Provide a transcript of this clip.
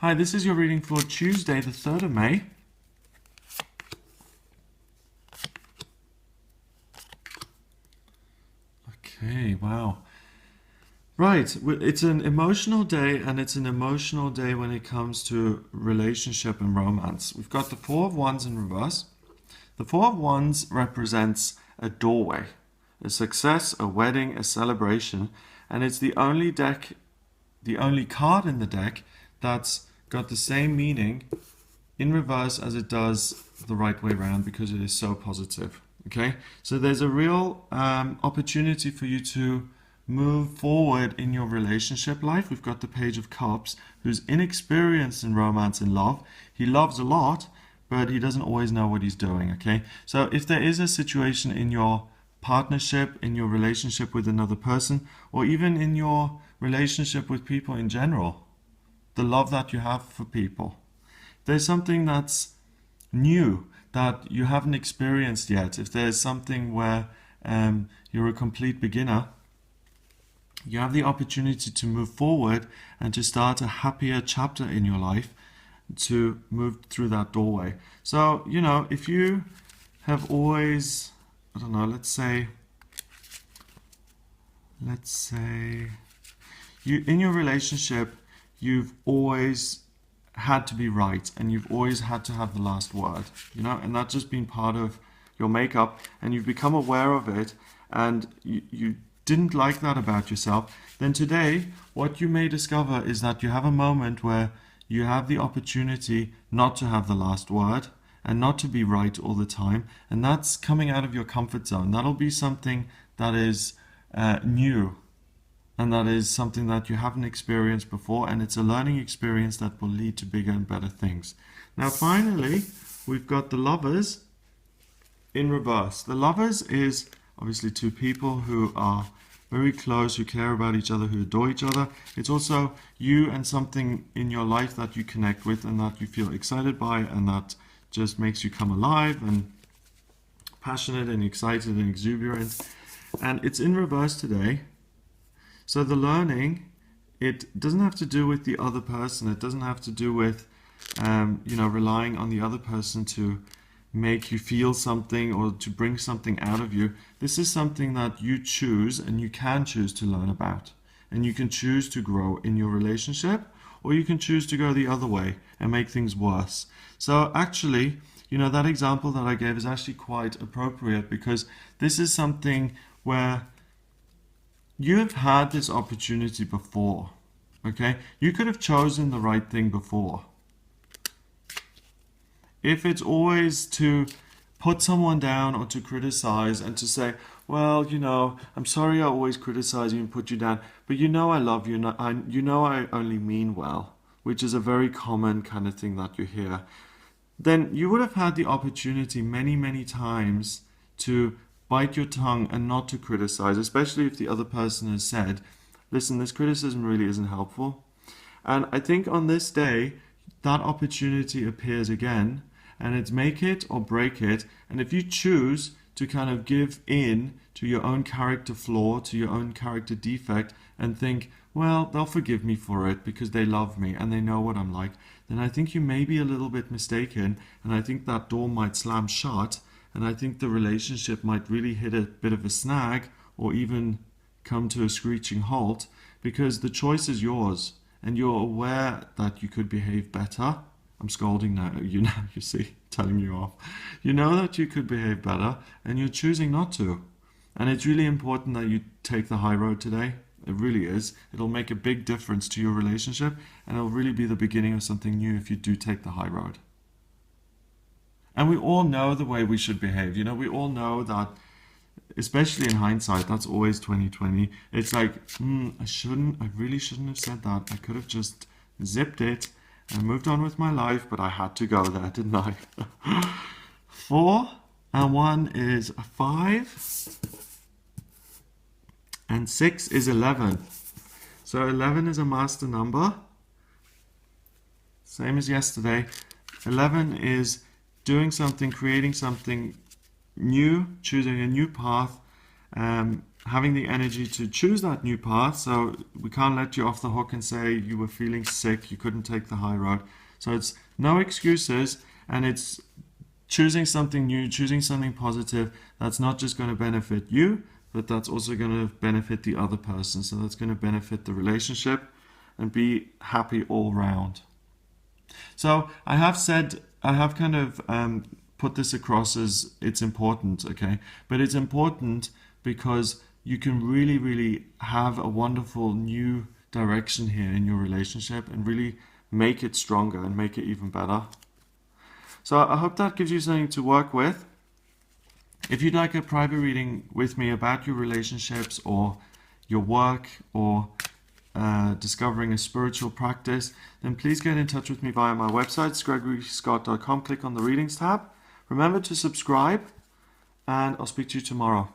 Hi, this is your reading for Tuesday, the 3rd of May. Okay, wow. Right, it's an emotional day, and it's an emotional day when it comes to relationship and romance. We've got the Four of Wands in reverse. The Four of Wands represents a doorway, a success, a wedding, a celebration, and it's the only card in the deck that's got the same meaning in reverse as it does the right way around, because it is so positive. Okay, so there's a real opportunity for you to move forward in your relationship life. We've got the Page of Cups, who's inexperienced in romance and love. He loves a lot, but he doesn't always know what he's doing. Okay, so if there is a situation in your partnership, in your relationship with another person, or even in your relationship with people in general, the love that you have for people, there's something that's new that you haven't experienced yet, if there's something where you're a complete beginner, you have the opportunity to move forward and to start a happier chapter in your life, to move through that doorway. So, you know, if you have always, I don't know, let's say you, in your relationship, you've always had to be right, and you've always had to have the last word, you know, and that's just been part of your makeup, and you've become aware of it, and you didn't like that about yourself. Then today, what you may discover is that you have a moment where you have the opportunity not to have the last word and not to be right all the time, and that's coming out of your comfort zone. That'll be something that is new, and that is something that you haven't experienced before, and it's a learning experience that will lead to bigger and better things. Now finally, we've got the Lovers in reverse. The Lovers is obviously two people who are very close, who care about each other, who adore each other. It's also you and something in your life that you connect with and that you feel excited by, and that just makes you come alive and passionate and excited and exuberant. And it's in reverse today. So the learning, it doesn't have to do with the other person. It doesn't have to do with, relying on the other person to make you feel something or to bring something out of you. This is something that you choose, and you can choose to learn about. And you can choose to grow in your relationship, or you can choose to go the other way and make things worse. So actually, you know, that example that I gave is actually quite appropriate, because this is something where you have had this opportunity before, okay? You could have chosen the right thing before. If it's always to put someone down or to criticize and to say, well, you know, I'm sorry I always criticize you and put you down, but you know I love you, and you know I only mean well, which is a very common kind of thing that you hear, then you would have had the opportunity many, many times to bite your tongue and not to criticize, especially if the other person has said, listen, this criticism really isn't helpful. And I think on this day, that opportunity appears again, and it's make it or break it. And if you choose to kind of give in to your own character flaw, to your own character defect, and think, well, they'll forgive me for it because they love me and they know what I'm like, then I think you may be a little bit mistaken, and I think that door might slam shut. And I think the relationship might really hit a bit of a snag, or even come to a screeching halt, because the choice is yours, and you're aware that you could behave better. I'm scolding now, you see, telling you off. You know that you could behave better, and you're choosing not to. And it's really important that you take the high road today. It really is. It'll make a big difference to your relationship, and it'll really be the beginning of something new if you do take the high road. And we all know the way we should behave. You know, we all know that, especially in hindsight, that's always 2020. It's like, I really shouldn't have said that. I could have just zipped it and moved on with my life, but I had to go there, didn't I? 4 and 1 is 5. And 6 is 11. So 11 is a master number. Same as yesterday. 11 is doing something, creating something new, choosing a new path, having the energy to choose that new path. So we can't let you off the hook and say you were feeling sick, you couldn't take the high road. So it's no excuses, and it's choosing something new, choosing something positive that's not just going to benefit you, but that's also going to benefit the other person. So that's going to benefit the relationship and be happy all round. So I have kind of put this across as it's important, okay? But it's important because you can really, really have a wonderful new direction here in your relationship and really make it stronger and make it even better. So I hope that gives you something to work with. If you'd like a private reading with me about your relationships or your work or discovering a spiritual practice, then please get in touch with me via my website, gregoryscott.com. Click on the readings tab. Remember to subscribe, and I'll speak to you tomorrow.